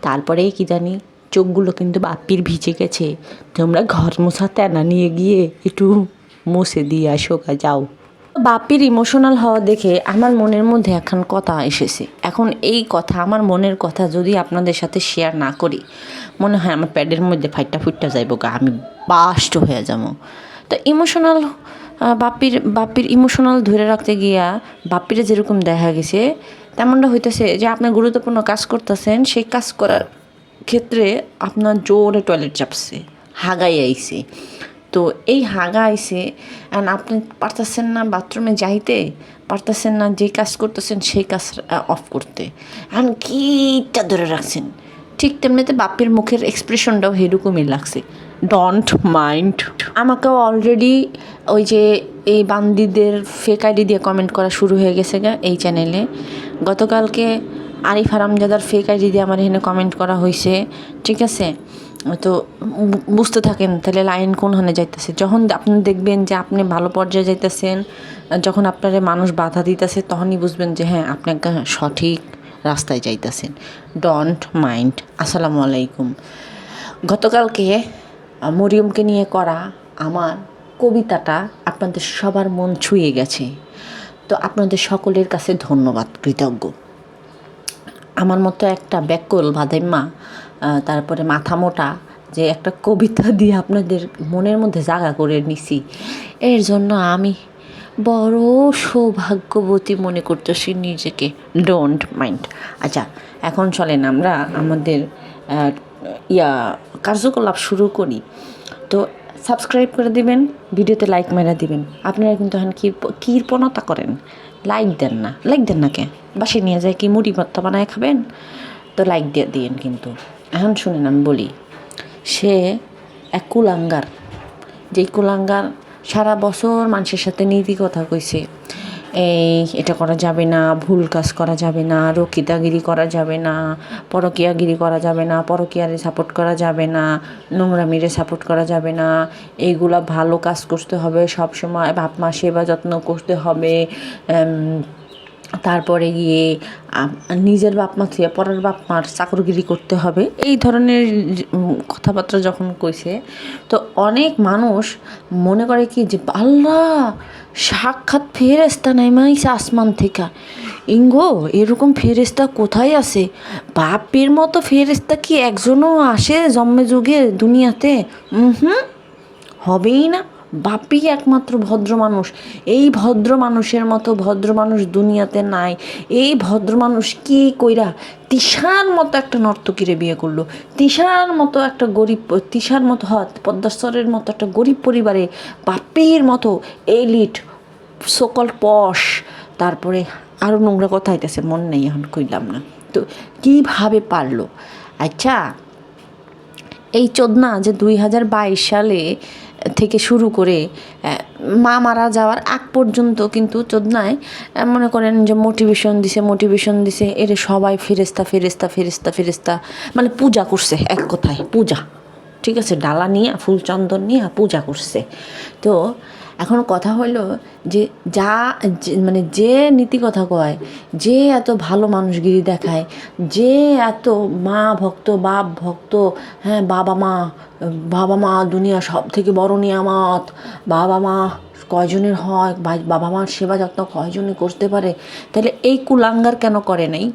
তারপরে কি জানি চোখগুলো কিন্তু বাপ্পির ভিজে গেছে। তোমরা ঘর মোছা তেনা নিয়ে গিয়ে একটু মুছে দিয়ে আসো গা, যাও। বাপ্পির ইমোশনাল হওয়া দেখে আমার মনের মধ্যে এখন কথা এসেছে। এখন এই কথা, আমার মনের কথা যদি আপনাদের সাথে শেয়ার না করি, মনে হয় আমার প্যাডের মধ্যে ফাইটটা ফুটটা যাইব গা, আমি বাস্ট হয়ে যাবো। তো ইমোশনাল বাপ্পির ইমোশনাল ধরে রাখতে গিয়া বাপ্পিরে যেরকম দেখা গেছে তেমনটা হইতেছে যে আপনি গুরুত্বপূর্ণ কাজ করতেছেন, সেই কাজ করার ক্ষেত্রে আপনার জোরে টয়লেট চাপছে, হাগাই আইছে। তো এই হাগা আইছে অ্যান্ড আপনি পারতেছেন না বাথরুমে যাইতে, পারতেছেন না যে কাজ করতেছেন সেই কাজ অফ করতে, অ্যান্ড কিটা ধরে রাখছেন। ঠিক তেমনিতে বাপ্পির মুখের এক্সপ্রেশনটাও সেরকমই লাগছে, ডোন্ট মাইন্ড। আমাকেও অলরেডি ওই যে এই বান্দিদের ফেক আইডি দিয়ে কমেন্ট করা শুরু হয়ে গেছে গা এই চ্যানেলে। গতকালকে আরিফ হারামজাদার ফেক আইডি দিয়ে আমার এখানে কমেন্ট করা হয়েছে, ঠিক আছে। তো বুঝতে থাকেন তাহলে লাইন কোনখানে যাইতেছে। যখন আপনি দেখবেন যে আপনি ভালো পর্যায়ে যাইতেছেন, যখন আপনারে মানুষ বাধা দিতেছে, তখনই বুঝবেন যে হ্যাঁ আপনি একটা সঠিক রাস্তায় যাইতেছেন। Don't mind. আসসালামু আলাইকুম। গতকালকে মরিয়মকে নিয়ে করা আমার কবিতাটা আপনাদের সবার মন ছুঁয়ে গেছে। তো আপনাদের সকলের কাছে ধন্যবাদ, কৃতজ্ঞ। আমার মতো একটা ব্যাকল বাদাইম্মা, তারপরে মাথা মোটা যে একটা কবিতা দিয়ে আপনাদের মনের মধ্যে জায়গা করে নিছি, এর জন্য আমি বড় সৌভাগ্যবতী মনে করতেছি নিজেকে। Don't mind. আচ্ছা, এখন চলেন আমরা আমাদের কার্যকলাপ শুরু করি। তো সাবস্ক্রাইব করে দিবেন, ভিডিওতে লাইক মেরা দিবেন। আপনারা কিন্তু এখন কৃপণতা করেন, লাইক দেন না কে? বাসে নিয়ে যায় কি মুড়ি ভর্তা বানায় খাবেন? তো লাইক দিয়ে দিন কিন্তু। এখন শুনেন আমি বলি, সে এক কুলাঙ্গার, যেই কুলাঙ্গার সারা বছর মানুষের সাথে নীতি কথা কইছে, এটা করা যাবে না, ভুল কাজ করা যাবে না, রকিদাগিরি করা যাবে না, পরকীয়াগিরি করা যাবে না, পরকীয়ারে সাপোর্ট করা যাবে না, নোংরামিরে সাপোর্ট করা যাবে না, এইগুলা ভালো কাজ করতে হবে, সবসময় বাপ মা সেবা যত্ন করতে হবে, তারপরে গিয়ে নিজের বাপ মা থেকে পরের বাপ মার চাকরগিরি করতে হবে, এই ধরনের কথাবার্তা যখন কইছে, তো অনেক মানুষ মনে করে কি যে আল্লাহ সাক্ষাৎ ফেরেস্তা নাইমাইছে আসমান থেকে। ইঙ্গো এরকম ফেরেস্তা কোথায় আছে? বাপের মতো ফেরেস্তা কি একজনও আসে জন্মে যুগে দুনিয়াতে? হবেই না। বাপই একমাত্র ভদ্র মানুষ। এই ভদ্র মানুষের মতো ভদ্র মানুষ দুনিয়াতে নাই। এই ভদ্র মানুষ কি কইরা তিশার মতো একটা নর্তকীরে বিয়ে করলো, তিশার মতো একটা গরিব, তিশার মতো পদ্মাস্তরের মতো একটা গরিব পরিবারে বাপের মতো এলিট সকল পশ, তারপরে আরও নোংরা কথা হইতেছে, মন নেই এখন কইলাম না। তো কীভাবে পারলো? আচ্ছা, এই চোদনা যে 2022 সালে থেকে শুরু করে মা মারা যাওয়ার আগ পর্যন্ত কিন্তু চোদনায় মনে করেন যে মোটিভেশন দিছে, এর সবাই ফেরেস্তা মানে পূজা করছে, এক কথায় পূজা, ঠিক আছে, ডালা নিয়ে ফুল চন্দন নিয়ে পূজা করছে। তো এখন কথা হলো যে মানে যে নীতি কথা কয়, যে এত ভালো মানুষগিরি দেখায়, যে এত মা ভক্ত বাপ ভক্ত, হ্যাঁ বাবা মা দুনিয়া সব থেকে বড় নিয়ামত, বাবা মা কয়জনের হয়, বাবা মার সেবা যত্ন কয়জনে করতে পারে, তাহলে এই কুলাঙ্গার কেন করে নাই?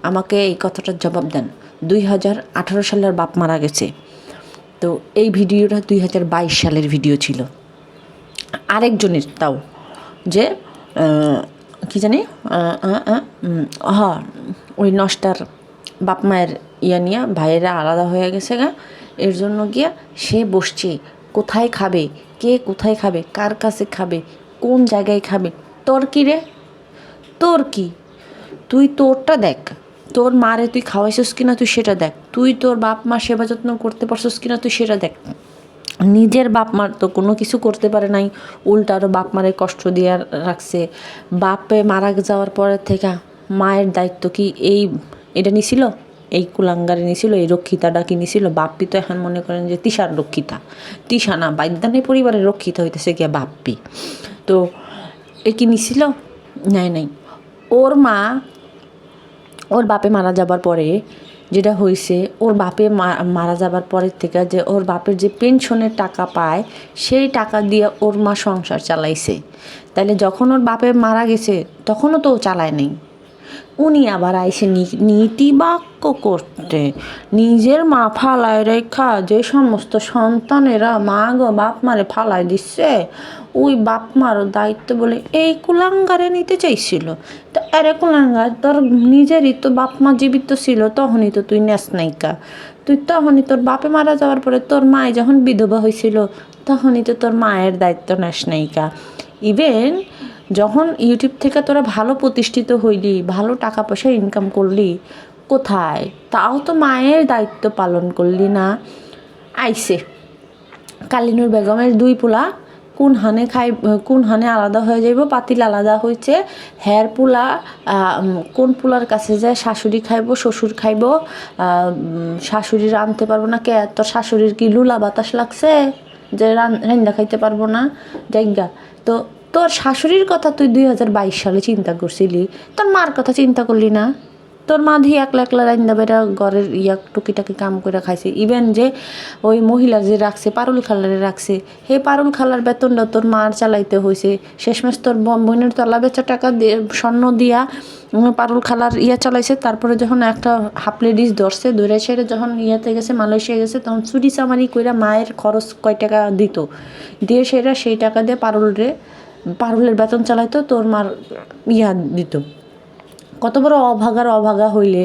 আমাকে এই কথাটার জবাব দেন। 2018 সালের বাপ মারা গেছে, তো এই ভিডিওটা 2022 সালের ভিডিও ছিল আরেকজনের, তাও যে কি জানি ওই নষ্টার বাপ মায়ের নিয়ে ভাইয়েরা আলাদা হয়ে গেছে গা, এর জন্য গিয়া সে বসছে কোথায় খাবে, কে কোথায় খাবে, কার কাছে খাবে, কোন জায়গায় খাবে। তোর কি রে? তোর কি? তুই তোরটা দেখ, তোর মারে তুই খাওয়াইছিস কিনা তুই সেটা দেখ, তুই তোর বাপ মা সেবা যত্ন করতে পারছিস কিনা তুই সেটা দেখ। নিজের বাপ মার তো কোনো কিছু করতে পারে নাই, উল্টা আরও বাপ মারে কষ্ট দিয়ে রাখছে। বাপে মারা যাওয়ার পরের থেকে মায়ের দায়িত্ব কি এটা নিছিল? এই কুলাঙ্গারে নিছিল, এই রক্ষিতাটা কি নিছিল? বাপ্পি তো এখন মনে করেন যে তিশার রক্ষিতা, তিশা না, বাইদ্যানের পরিবারের রক্ষিতা হইতেছে গিয়া বাপ্পি। তো এ কি নিছিল? নাই। ওর মা, ওর বাপে মারা যাবার পরে যেটা হয়েছে ওর বাপে মারা যাবার পরের থেকে যে ওর বাপের যে পেনশনের টাকা পায় সেই টাকা দিয়ে ওর মা সংসার চালাইছে। তাহলে যখন ওর বাপে মারা গেছে তখনও তো ও চালায় নেই। উনি আবার আইসে নীতি বাক্য করতে, নিজের মা ফালায় রেখা যে সমস্ত সন্তানেরা মা গো বাপ মারে ফালায় দিচ্ছে, ওই বাপ মারও দায়িত্ব বলে এই কুলাঙ্গারে নিতে চাইছিল। তো আরে কুলাঙ্গার, তোর নিজেরই তো বাপ মা জীবিত ছিল, তখনই তো তুই নেস নাইকা। তুই তখনই তোর বাপে মারা যাওয়ার পরে তোর মায় যখন বিধবা হয়েছিল তখনই তো তোর মায়ের দায়িত্ব নেস নাইকা। ইভেন যখন ইউটিউব থেকে তোরা ভালো প্রতিষ্ঠিত হইলি, ভালো টাকা পয়সা ইনকাম করলি, কোথায় তাও তো মায়ের দায়িত্ব পালন করলি না। আইসে কালিনুর বেগমের 2 পোলা কোন হানে আলাদা হয়ে যাইব, পাতিল আলাদা হয়েছে, হের পোলা কোন পোলার কাছে যায় শাশুড়ি খাইব শ্বশুর খাইব, শাশুড়ি রাঁধতে পারবো না। কে তোর শাশুড়ির কি লুলা বাতাস লাগছে যে রান্না খাইতে পারবো না? জায়গা তো তোর শাশুড়ির কথা তুই 2022 সালে চিন্তা করছিলি, তোর মার কথা চিন্তা করলি না? তোর মা দিয়ে একলা একলা রান্না বেড়া ঘরের টুকিটাকি কাম করে খাইছে। ইভেন যে ওই মহিলা যে রাখছে পারুল খালারে রাখছে, সেই পারুল খালার বেতনটা তোর মার চালাইতে হয়েছে। শেষমেশ তোর বোনের তলা বেচা টাকা দিয়ে স্বর্ণ দিয়া পারুল খালার চালাইছে। তারপরে যখন একটা হাফ লেডিস ধরছে, ধরে সেরে যখন গেছে মালয়েশিয়া গেছে, তখন চুরি চামারি কইরা মায়ের খরচ কয় টাকা দিত, দিয়ে সেরা সেই টাকা দিয়ে পারুলের বেতন চালাইতো, তোর মার দিত। কত বড় অভাগা হইলে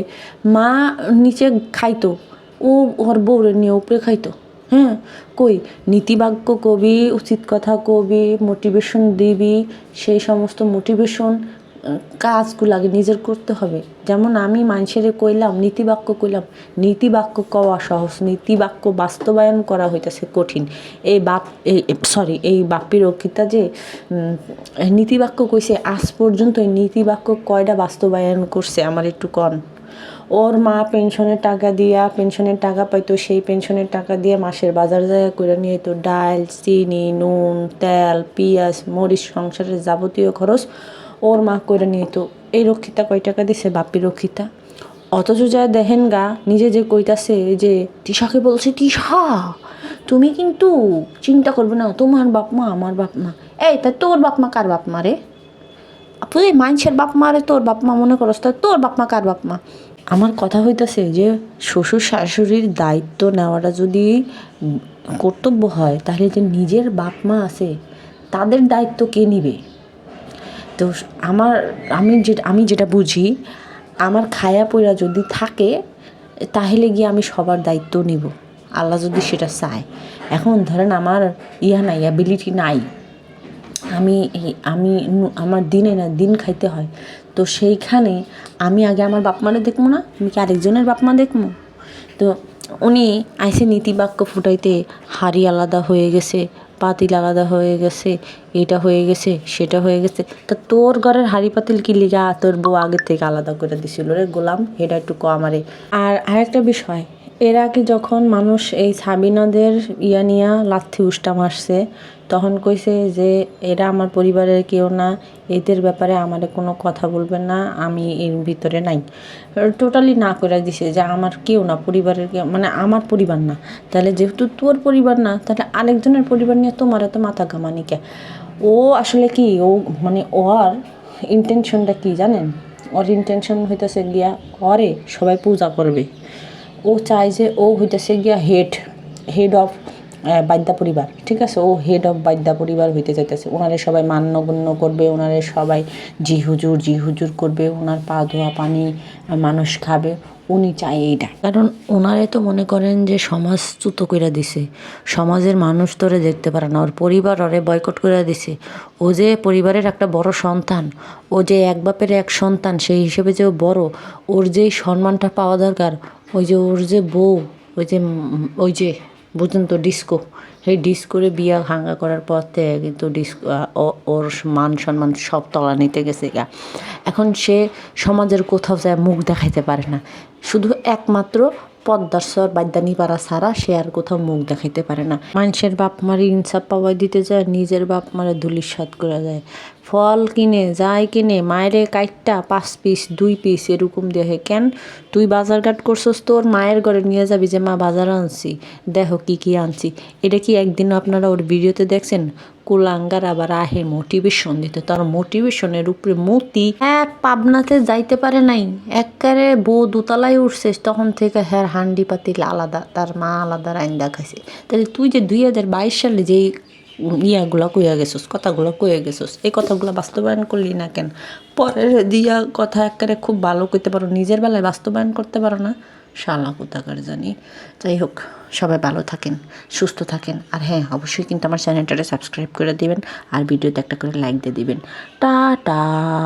মা নিচে খাইতো, ও ওর বউরে নিয়ে উপরে খাইতো। হ্যাঁ, কই নীতিবাক্য কবি, উচিত কথা কবি, মোটিভেশন দিবি, সেই সমস্ত মোটিভেশন কাজগুলো আগে নিজের করতে হবে। যেমন আমি মানুষের কইলাম নীতিবাক্য কইলাম, নীতিবাক্য কওয়া সহজ, নীতিবাক্য বাস্তবায়ন করা হইতেছে কঠিন। এই বাপ্পির অকিতা যে নীতিবাক্য কইছে, আজ পর্যন্ত এই নীতিবাক্য কয়টা বাস্তবায়ন করছে আমার একটু কন। ওর মা পেনশনের টাকা পাইতো, সেই পেনশনের টাকা দিয়ে মাসের বাজার জায়গা করে নিয়ে তো ডাল, চিনি, নুন, তেল, পেঁয়াজ, মরিচ, সংসারের যাবতীয় খরচ ওর মা করে নিয়ে তো। এই রক্ষিতা কয় টাকা দিছে বাপ্পি রক্ষিতা? অথচ যা দেখেন গা নিজে যে কইতাছে যে তিশাকে বলছে, তিশা তুমি কিন্তু চিন্তা করবে না, তোমার বাপ মা আমার বাপ মা। এই তা তোর বাপ মা কার বাপ মা রে? তুই মানুষের বাপ মা রে তোর বাপ মা মনে করস, তা তোর বাপ মা কার বাপ মা? আমার কথা হইতাছে যে শ্বশুর শাশুড়ির দায়িত্ব নেওয়াটা যদি কর্তব্য হয়, তাহলে যে নিজের বাপ মা আছে তাদের দায়িত্ব কে নিবে? তো আমি যেটা বুঝি, আমার খায়া পইরা যদি থাকে তাহলে গিয়ে আমি সবার দায়িত্ব নিব, আল্লাহ যদি সেটা চায়। এখন ধরেন আমার নাই, অ্যাবিলিটি নাই, আমার দিন খাইতে হয়, তো সেইখানে আমি আগে আমার বাপ মারে দেখবো না, আমি কি আরেকজনের বাপ মা দেখবো? তো উনি আইসে নীতিবাক্য ফুটাইতে, হাড়ি আলাদা হয়ে গেছে, পাতিল আলাদা হয়ে গেছে, এটা হয়ে গেছে সেটা হয়ে গেছে। তা তোর ঘরের হাড়ি পাতিল কি লিগা তোর বউ আগের থেকে আলাদা করে দিছিল রে গোলাম? এটা একটু আমারে। আর আরেকটা বিষয়, এর আগে যখন মানুষ এই সাবিনাদের নিয়া লাথি উষ্টা মারছে, তখন কইছে যে এরা আমার পরিবারের কেউ না, এদের ব্যাপারে আমারে কোনো কথা বলবেন না, আমি এর ভিতরে নাই। টোটালি না করে দিছে যে আমার কেউ না, পরিবারের কেউ, মানে আমার পরিবার না। তাহলে যেহেতু তোর পরিবার না, তাহলে আরেকজনের পরিবার নিয়ে তোমার এত মাথা ঘামানি কে? ও আসলে কি, মানে ওর ইন্টেনশনটা কি জানেন? ওর ইন্টেনশন হইতেছে গিয়া ঘরে সবাই পূজা করবে। ও চায় যে ও হইতেছে গিয়া হেড অফ বাদ্যা পরিবার, ঠিক আছে? ও হেড অফ বাদ্যা পরিবার হইতে চাইতেছে। ওনারে সবাই মান্যগণ্য করবে, ওনারে সবাই জি হুজুর করবে, ওনার পা ধোয়া পানি মানুষ খাবে, উনি চায় এইটা। কারণ ওনারে তো মনে করেন যে সমাজ চ্যুত করে দিছে, সমাজের মানুষ তোরে দেখতে পারে না, ওর পরিবার ওরে বয়কট করে দিছে। ও যে পরিবারের একটা বড় সন্তান, ও যে এক বাপের এক সন্তান, সেই হিসেবে যে বড়, ওর যেই সম্মানটা পাওয়া দরকার, ওর যে বউ, ওই যে বুঝুন তো ডিস্কো, সেই ডিস্কোরে বিয়া ভাঙা করার পর থেকে কিন্তু ওর মান সম্মান সব তলা নিতে গেছে গা। এখন সে সমাজের কোথাও যায় মুখ দেখাইতে পারে না, শুধু একমাত্র পদ্মার সর বাদ্যানি পাড়া ছাড়া সে আর কোথাও মুখ দেখাইতে পারে না। মানুষের বাপ মারে ইনসাফ পাওয়া দিতে যায়, নিজের বাপ মারে ধুলির সাত করে যায়। ফল কিনে যাই কিনে মায়েরে কাইটটা 5 পিস 2 পিস এরকম দেহে। কেন তুই বাজারঘাট করছস, তোর মায়ের ঘরে নিয়ে যাবি যে মা বাজার আনছি, দেখো কি কি আনছি। এটা কি একদিনও আপনারা ওর ভিডিওতে দেখছেন? কুলাঙ্গার আবার আহে মোটিভেশন দিতে, তার মোটিভেশনের উপরে মতি এক পাবনাতে যাইতে পারে নাই, একবারে বউ দোতলায় উঠছে তখন থেকে হ্যাঁ হান্ডি পাতিল আলাদা, তার মা আলাদা রাইন্দা খাইছে। তাহলে তুই যে 2022 সালে যেই ইয়াগুলা কইয়া গেছস, কথাগুলো কইয়া গেছস, এই কথাগুলো বাস্তবায়ন করলি না কেন? পরের দিয়া কথা একবারে খুব ভালো কইতে পারো, নিজের বেলায় বাস্তবায়ন করতে পারো না, শালা কোথাকার জানি। যাই হোক, সবাই ভালো থাকেন, সুস্থ থাকেন। আর হ্যাঁ, অবশ্যই কিন্তু আমার চ্যানেলটাকে সাবস্ক্রাইব করে দিবেন আর ভিডিওতে একটা করে লাইক দিয়ে দিবেন। টাটা।